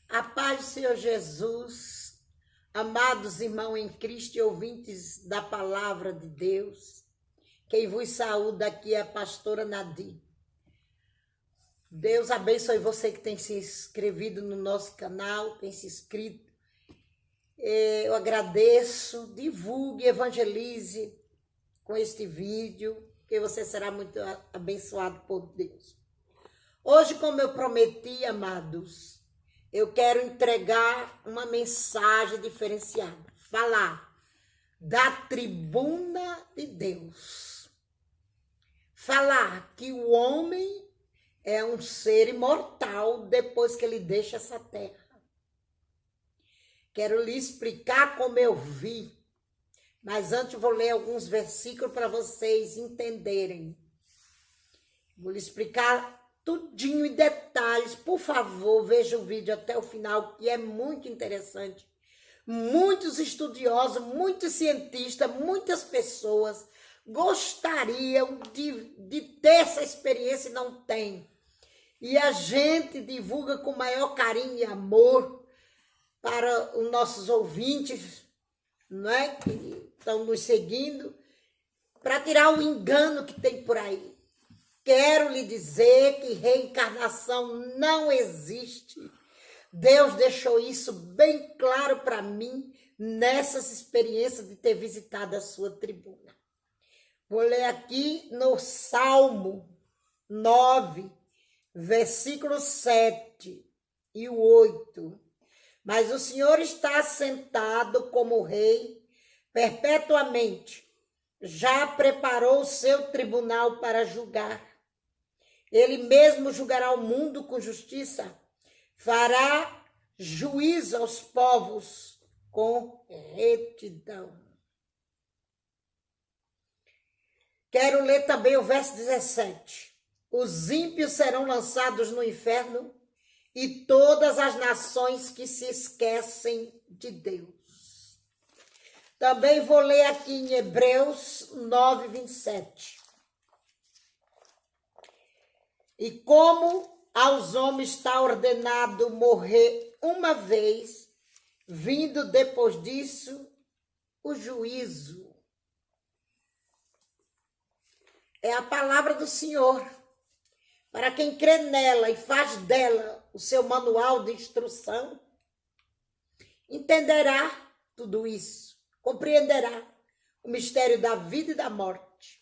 A paz do Senhor Jesus, amados irmãos em Cristo e ouvintes da palavra de Deus, quem vos saúda aqui é a pastora Nadir. Deus abençoe você que tem se inscrevido no nosso canal, tem se inscrito. Eu agradeço, divulgue, evangelize com este vídeo, que você será muito abençoado por Deus. Hoje, como eu prometi, amados, eu quero entregar uma mensagem diferenciada. Falar da tribuna de Deus. Falar que o homem é um ser imortal depois que ele deixa essa terra. Quero lhe explicar como eu vi. Mas antes eu vou ler alguns versículos para vocês entenderem. Vou lhe explicar tudinho em detalhes. Por favor, veja o vídeo até o final, que é muito interessante. Muitos estudiosos, muitos cientistas, muitas pessoas gostariam de ter essa experiência e não tem. E a gente divulga com maior carinho e amor para os nossos ouvintes, não é? Que estão nos seguindo, para tirar o engano que tem por aí. Quero lhe dizer que reencarnação não existe. Deus deixou isso bem claro para mim nessas experiências de ter visitado a sua tribuna. Vou ler aqui no Salmo 9, versículo 7 e o 8. Mas o Senhor está assentado como rei perpetuamente. Já preparou o seu tribunal para julgar. Ele mesmo julgará o mundo com justiça. Fará juízo aos povos com retidão. Quero ler também o verso 17. Os ímpios serão lançados no inferno e todas as nações que se esquecem de Deus. Também vou ler aqui em Hebreus 9, 27. E como aos homens está ordenado morrer uma vez, vindo depois disso o juízo. É a palavra do Senhor. Para quem crê nela e faz dela o seu manual de instrução, entenderá tudo isso, compreenderá o mistério da vida e da morte.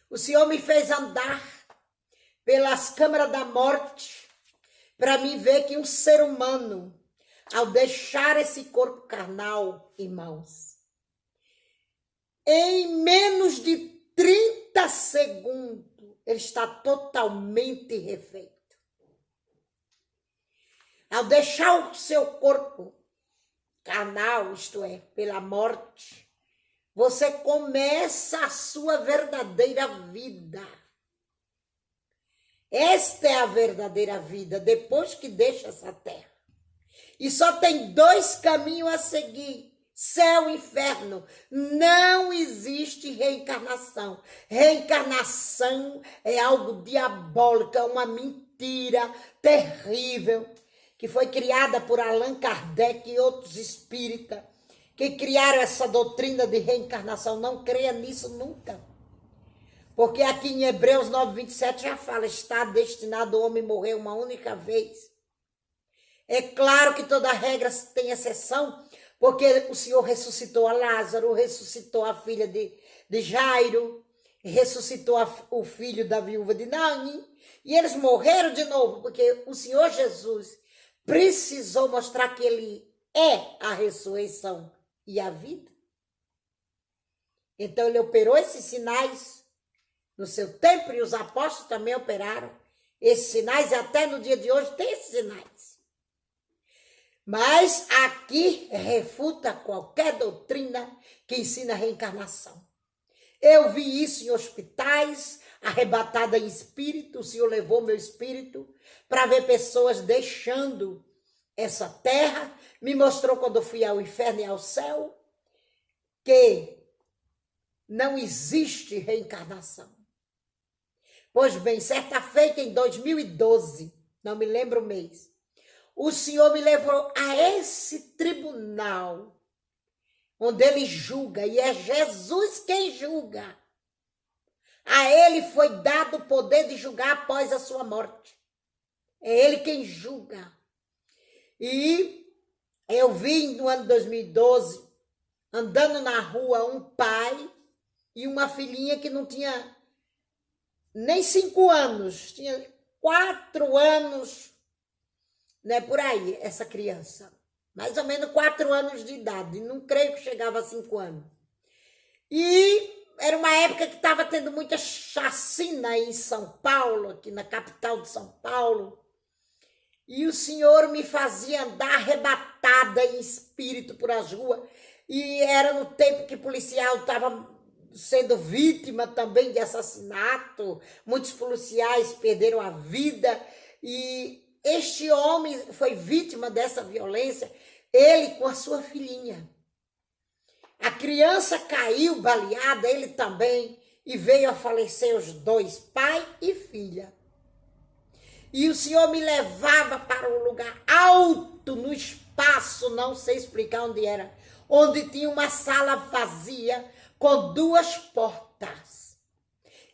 O Senhor me fez andar pelas câmaras da morte para mim ver que um ser humano, ao deixar esse corpo carnal, irmãos, em menos de 30 segundos, ele está totalmente refeito. Ao deixar o seu corpo carnal, isto é, pela morte, você começa a sua verdadeira vida. Esta é a verdadeira vida, depois que deixa essa terra. E só tem dois caminhos a seguir: céu e inferno. Não existe reencarnação. Reencarnação é algo diabólico, é uma mentira terrível, que foi criada por Allan Kardec e outros espíritas, que criaram essa doutrina de reencarnação. Não creia nisso nunca. Porque aqui em Hebreus 9, 27 já fala, está destinado o homem morrer uma única vez. É claro que toda regra tem exceção, porque o Senhor ressuscitou a Lázaro, ressuscitou a filha de Jairo, ressuscitou o filho da viúva de Naim, e eles morreram de novo, porque o Senhor Jesus precisou mostrar que ele é a ressurreição e a vida. Então ele operou esses sinais no seu tempo, e os apóstolos também operaram esses sinais, e até no dia de hoje tem esses sinais. Mas aqui refuta qualquer doutrina que ensina a reencarnação. Eu vi isso em hospitais, arrebatada em espírito. O Senhor levou meu espírito para ver pessoas deixando essa terra. Me mostrou quando eu fui ao inferno e ao céu que não existe reencarnação. Pois bem, certa feita em 2012, não me lembro o mês. O Senhor me levou a esse tribunal, onde ele julga, e é Jesus quem julga. A ele foi dado o poder de julgar após a sua morte. É ele quem julga. E eu vi no ano 2012, andando na rua, um pai e uma filhinha que não tinha nem 5 anos, tinha 4 anos, né, por aí, essa criança. Mais ou menos 4 anos de idade, não creio que chegava a 5 anos. E era uma época que estava tendo muita chacina em São Paulo, aqui na capital de São Paulo. E o Senhor me fazia andar arrebatada em espírito por as ruas. E era no tempo que o policial estava sendo vítima também de assassinato. Muitos policiais perderam a vida. E este homem foi vítima dessa violência, ele com a sua filhinha. A criança caiu baleada, ele também, e veio a falecer os dois, pai e filha. E o Senhor me levava para um lugar alto no espaço, não sei explicar onde era, onde tinha uma sala vazia com 2 portas.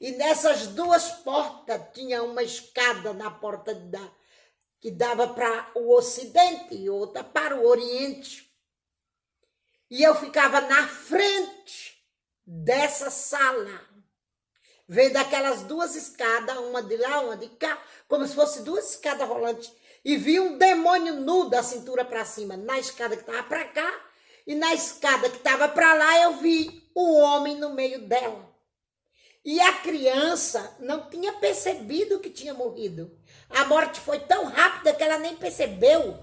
E nessas 2 portas tinha uma escada na porta que dava para o ocidente e outra para o oriente. E eu ficava na frente dessa sala, vendo aquelas 2 escadas, uma de lá, uma de cá, como se fosse 2 escadas rolantes. E vi um demônio nu da cintura para cima, na escada que estava para cá, e na escada que estava para lá eu vi o homem no meio dela. E a criança não tinha percebido que tinha morrido. A morte foi tão rápida que ela nem percebeu.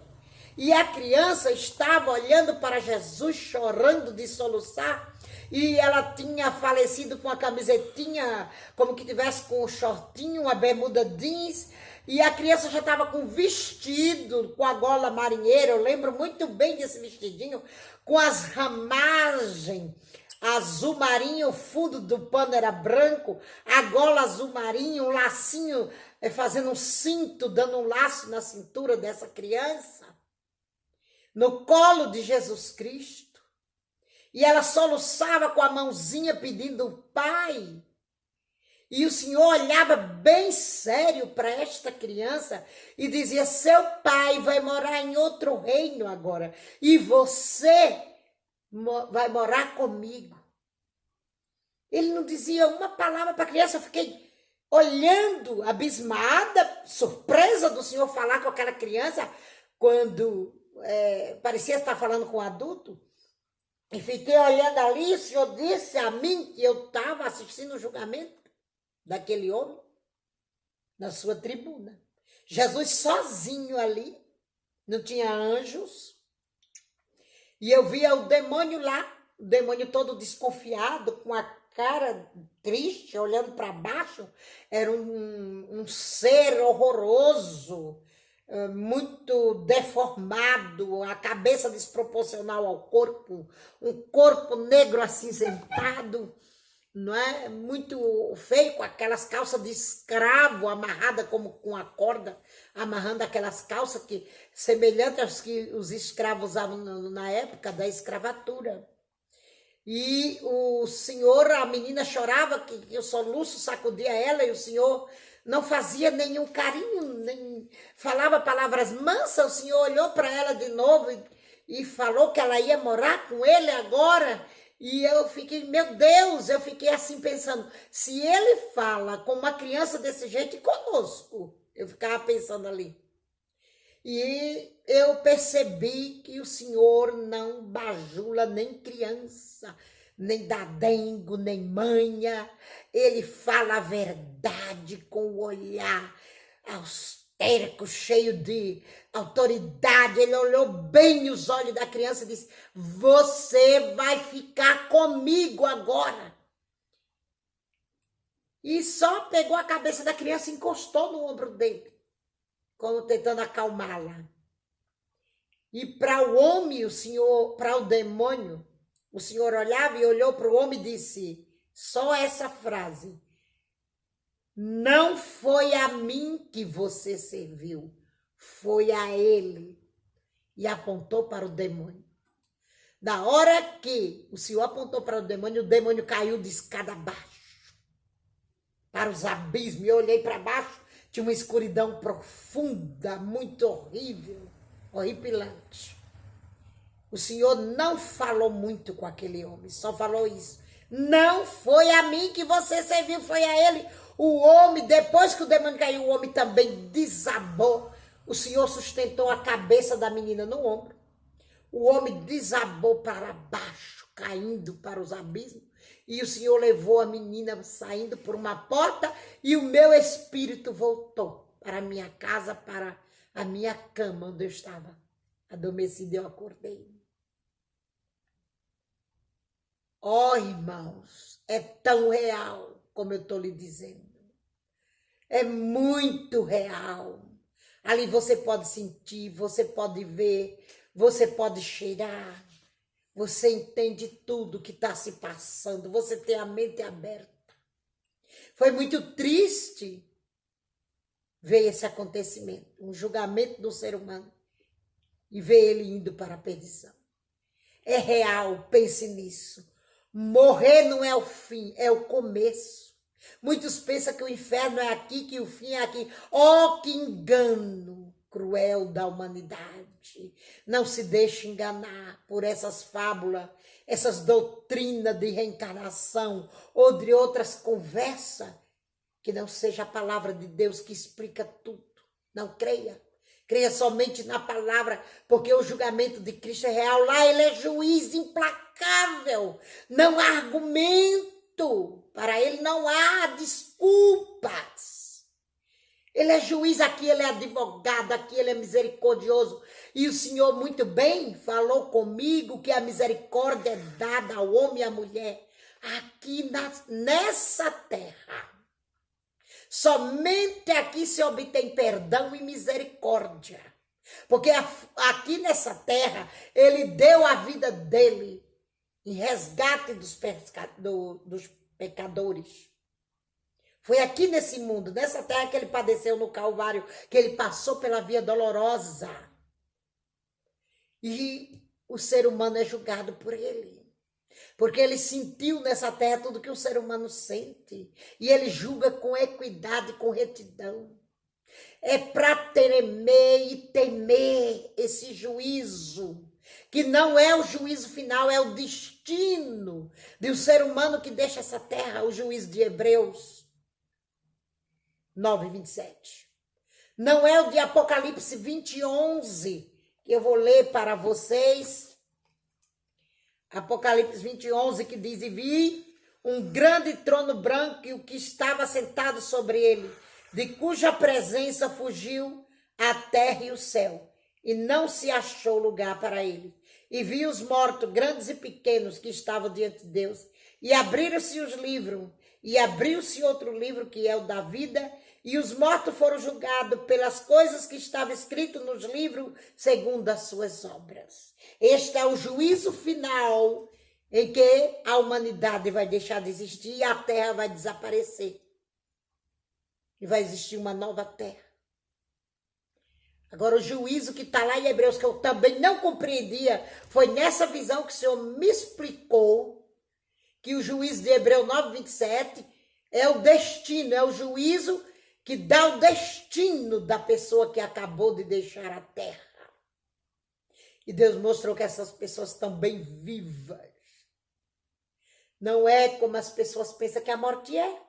E a criança estava olhando para Jesus, chorando de soluçar. E ela tinha falecido com a camisetinha, como que tivesse com um shortinho, uma bermuda jeans. E a criança já estava com vestido, com a gola marinheira. Eu lembro muito bem desse vestidinho, com as ramagens azul marinho, o fundo do pano era branco, a gola azul marinho, um lacinho, fazendo um cinto, dando um laço na cintura dessa criança, no colo de Jesus Cristo. E ela soluçava com a mãozinha pedindo o Pai. E o Senhor olhava bem sério para esta criança e dizia: seu pai vai morar em outro reino agora, e você vai morar comigo. Ele não dizia uma palavra para a criança. Eu fiquei olhando, abismada, surpresa do Senhor falar com aquela criança, quando parecia estar falando com um adulto. E fiquei olhando ali, o Senhor disse a mim que eu estava assistindo o julgamento daquele homem na sua tribuna. Jesus sozinho ali, não tinha anjos. E eu via o demônio lá, o demônio todo desconfiado, com a cara triste, olhando para baixo. Era um ser horroroso, muito deformado, a cabeça desproporcional ao corpo, um corpo negro acinzentado, não é? Muito feio, com aquelas calças de escravo amarrada como com a corda, amarrando aquelas calças que semelhantes às que os escravos usavam na época da escravatura. E o Senhor, a menina chorava, que o soluço sacudia ela, e o Senhor não fazia nenhum carinho, nem falava palavras mansas. O Senhor olhou para ela de novo e falou que ela ia morar com ele agora. E eu fiquei, meu Deus, eu fiquei assim pensando, se ele fala com uma criança desse jeito, e conosco? Eu ficava pensando ali. E eu percebi que o Senhor não bajula nem criança, nem dá dengo, nem manha. Ele fala a verdade com o olhar austero, cheio de autoridade. Ele olhou bem nos olhos da criança e disse: você vai ficar comigo agora. E só pegou a cabeça da criança e encostou no ombro dele, como tentando acalmá-la. E para o homem, para o demônio, o Senhor olhava e olhou para o homem e disse só essa frase: não foi a mim que você serviu, foi a ele e apontou para o demônio. Na hora que o Senhor apontou para o demônio caiu de escada abaixo, para os abismos. Eu olhei para baixo, tinha uma escuridão profunda, muito horrível, horripilante. O Senhor não falou muito com aquele homem, só falou isso. Não foi a mim que você serviu, foi a ele. O homem, depois que o demônio caiu, o homem também desabou. O Senhor sustentou a cabeça da menina no ombro. O homem desabou para baixo, caindo para os abismos. E o Senhor levou a menina saindo por uma porta e o meu espírito voltou para a minha casa, para a minha cama onde eu estava adormecida. Eu acordei. Ó, irmãos, é tão real como eu estou lhe dizendo. É muito real. Ali você pode sentir, você pode ver, você pode cheirar. Você entende tudo que está se passando. Você tem a mente aberta. Foi muito triste ver esse acontecimento. Um julgamento do ser humano. E ver ele indo para a perdição. É real, pense nisso. Morrer não é o fim, é o começo. Muitos pensam que o inferno é aqui, que o fim é aqui. Oh, que engano cruel da humanidade. Não se deixe enganar por essas fábulas, essas doutrinas de reencarnação ou de outras conversas, que não seja a palavra de Deus que explica tudo. Não creia. Creia somente na palavra, porque o julgamento de Cristo é real. Lá ele é juiz implacável. Não há argumento. Para ele não há desculpas. Ele é juiz, aqui ele é advogado, aqui ele é misericordioso. E o Senhor muito bem falou comigo que a misericórdia é dada ao homem e à mulher aqui nessa terra. Somente aqui se obtém perdão e misericórdia. Porque aqui nessa terra, ele deu a vida dele em resgate dos pecadores. Foi aqui nesse mundo, nessa terra que ele padeceu no Calvário, que ele passou pela via dolorosa. E o ser humano é julgado por ele. Porque ele sentiu nessa terra tudo que o ser humano sente. E ele julga com equidade, com retidão. É para temer e temer esse juízo. Que não é o juízo final, é o destino do ser humano que deixa essa terra. O juízo de Hebreus 9:27. Não é o de Apocalipse 20:11, que eu vou ler para vocês. Apocalipse 20:11, que diz: e vi um grande trono branco e o que estava sentado sobre ele, de cuja presença fugiu a terra e o céu, e não se achou lugar para ele. E vi os mortos, grandes e pequenos, que estavam diante de Deus, e abriram-se os livros, e abriu-se outro livro, que é o da vida, e os mortos foram julgados pelas coisas que estavam escritas nos livros, segundo as suas obras. Este é o juízo final, em que a humanidade vai deixar de existir e a terra vai desaparecer. E vai existir uma nova terra. Agora, o juízo que está lá em Hebreus, que eu também não compreendia, foi nessa visão que o Senhor me explicou, que o juízo de Hebreus 9:27 é o destino, é o juízo que dá o destino da pessoa que acabou de deixar a terra. E Deus mostrou que essas pessoas estão bem vivas. Não é como as pessoas pensam que a morte é.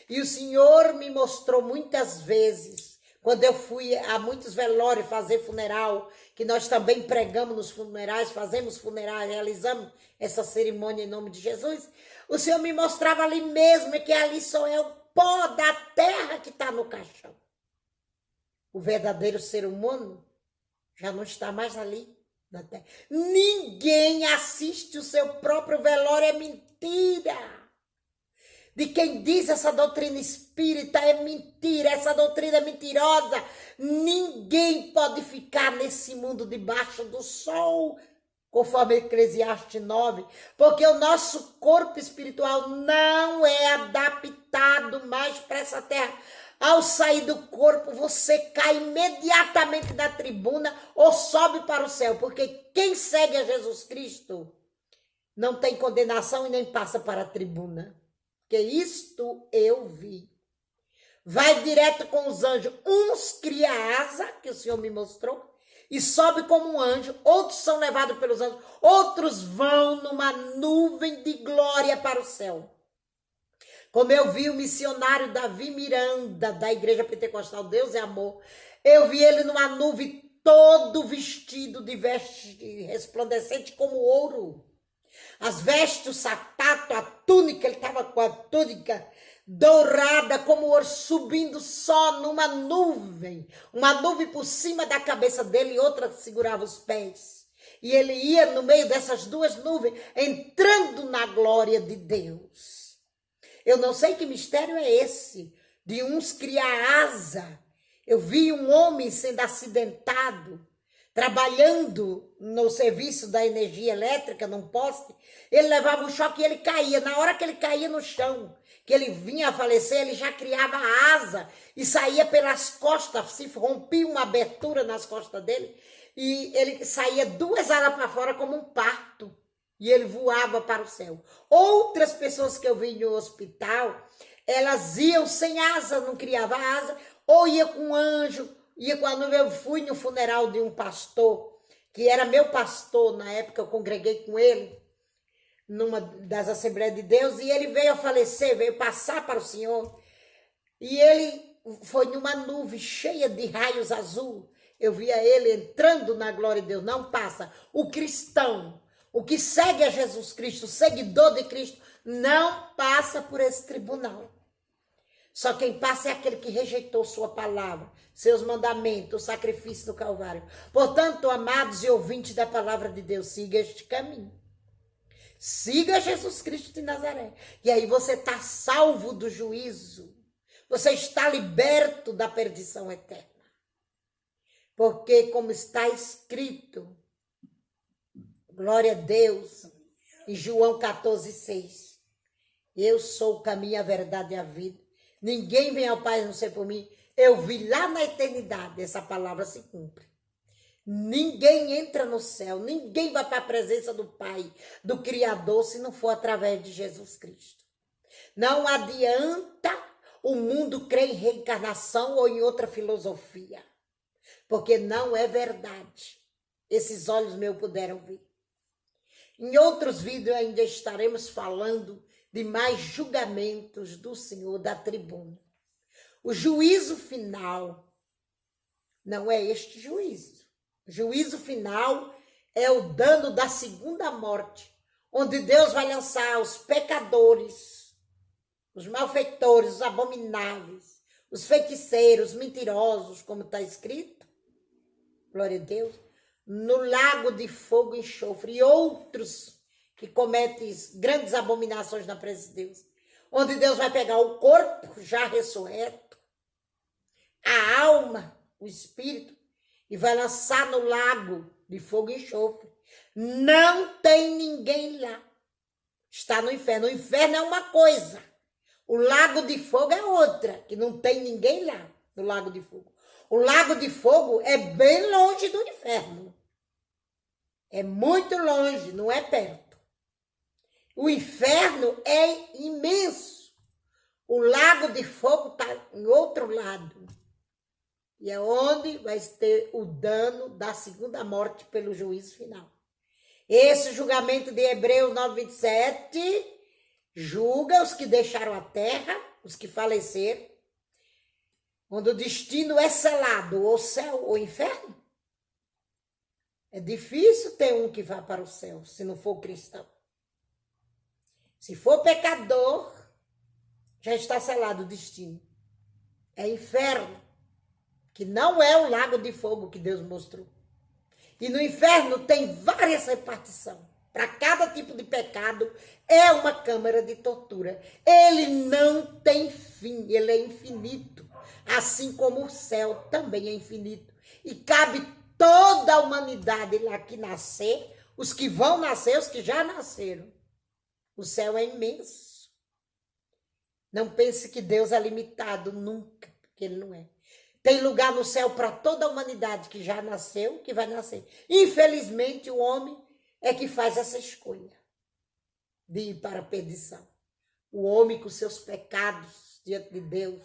E o Senhor me mostrou muitas vezes, quando eu fui a muitos velórios fazer funeral, que nós também pregamos nos funerais, fazemos funerais, realizamos essa cerimônia em nome de Jesus, o Senhor me mostrava ali mesmo que ali só é o pó da terra que está no caixão. O verdadeiro ser humano já não está mais ali na terra. Ninguém assiste o seu próprio velório, é mentira. De quem diz essa doutrina espírita é mentira, essa doutrina é mentirosa. Ninguém pode ficar nesse mundo debaixo do sol, conforme Eclesiastes 9, porque o nosso corpo espiritual não é adaptado mais para essa terra. Ao sair do corpo, você cai imediatamente da tribuna ou sobe para o céu, porque quem segue a Jesus Cristo não tem condenação e nem passa para a tribuna. Porque isto eu vi. Vai direto com os anjos. Uns cria asa, que o Senhor me mostrou, e sobe como um anjo. Outros são levados pelos anjos. Outros vão numa nuvem de glória para o céu. Como eu vi o missionário Davi Miranda, da Igreja Pentecostal Deus é Amor, eu vi ele numa nuvem todo vestido de veste resplandecente como ouro. As vestes, o sapato, a túnica, ele estava com a túnica dourada como ouro, subindo só numa nuvem. Uma nuvem por cima da cabeça dele e outra segurava os pés. E ele ia no meio dessas duas nuvens, entrando na glória de Deus. Eu não sei que mistério é esse, de uns criar asa. Eu vi um homem sendo acidentado, trabalhando no serviço da energia elétrica, num poste. Ele levava um choque e ele caía. Na hora que ele caía no chão, que ele vinha a falecer, ele já criava asa e saía pelas costas, se rompia uma abertura nas costas dele e ele saía duas alas para fora como um parto. E ele voava para o céu. Outras pessoas que eu vi no hospital, elas iam sem asa, não criava asa, ou ia com um anjo, ia com a nuvem. Eu fui no funeral de um pastor, que era meu pastor, na época eu congreguei com ele, numa das Assembleias de Deus, e ele veio a falecer, veio passar para o Senhor, e ele foi numa nuvem cheia de raios azul. Eu via ele entrando na glória de Deus. Não passa. O cristão, o que segue a Jesus Cristo, o seguidor de Cristo, não passa por esse tribunal. Só quem passa é aquele que rejeitou sua palavra, seus mandamentos, o sacrifício do Calvário. Portanto, amados e ouvintes da palavra de Deus, siga este caminho. Siga Jesus Cristo de Nazaré. E aí você está salvo do juízo. Você está liberto da perdição eterna. Porque, como está escrito, glória a Deus, em João 14,6. Eu sou o caminho, a verdade e a vida. Ninguém vem ao Pai a não ser por mim. Eu vi lá na eternidade, essa palavra se cumpre. Ninguém entra no céu, ninguém vai para a presença do Pai, do Criador, se não for através de Jesus Cristo. Não adianta o mundo crer em reencarnação ou em outra filosofia, porque não é verdade. Esses olhos meus puderam ver. Em outros vídeos ainda estaremos falando de mais julgamentos do Senhor da tribuna. O juízo final não é este juízo. O juízo final é o dano da segunda morte, onde Deus vai lançar os pecadores, os malfeitores, os abomináveis, os feiticeiros, os mentirosos, como está escrito, glória a Deus, no lago de fogo e enxofre, e outros que cometem grandes abominações na presença de Deus, onde Deus vai pegar o corpo já ressurreto, a alma, o espírito, e vai lançar no lago de fogo e enxofre. Não tem ninguém lá. Está no inferno. O inferno é uma coisa. O lago de fogo é outra, que não tem ninguém lá no lago de fogo. O lago de fogo é bem longe do inferno. É muito longe, não é perto. O inferno é imenso. O lago de fogo está em outro lado. E é onde vai ter o dano da segunda morte pelo juízo final. Esse julgamento de Hebreus 9:27 julga os que deixaram a terra, os que faleceram, onde o destino é selado, ou céu ou inferno. É difícil ter um que vá para o céu, se não for cristão. Se for pecador, já está selado o destino. É inferno, que não é o lago de fogo que Deus mostrou. E no inferno tem várias repartições. Para cada tipo de pecado é uma câmara de tortura. Ele não tem fim, ele é infinito. Assim como o céu também é infinito. E cabe toda a humanidade lá que nascer, os que vão nascer, os que já nasceram. O céu é imenso. Não pense que Deus é limitado, nunca. Porque que ele não é. Tem lugar no céu para toda a humanidade que já nasceu, que vai nascer. Infelizmente, o homem é que faz essa escolha de ir para a perdição. O homem com seus pecados diante de Deus,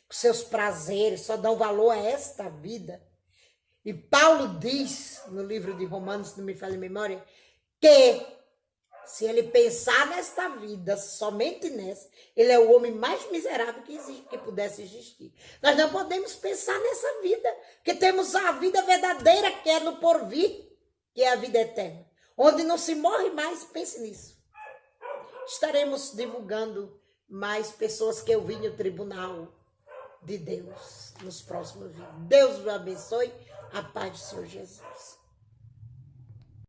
com seus prazeres, só dão valor a esta vida. E Paulo diz no livro de Romanos, se não me falha a memória, que se ele pensar nesta vida, somente nessa, ele é o homem mais miserável que existe, que pudesse existir. Nós não podemos pensar nessa vida, porque temos a vida verdadeira que é no porvir, que é a vida eterna, onde não se morre mais. Pense nisso. Estaremos divulgando mais pessoas que eu vi no tribunal de Deus nos próximos vídeos. Deus o abençoe. A paz do Senhor Jesus.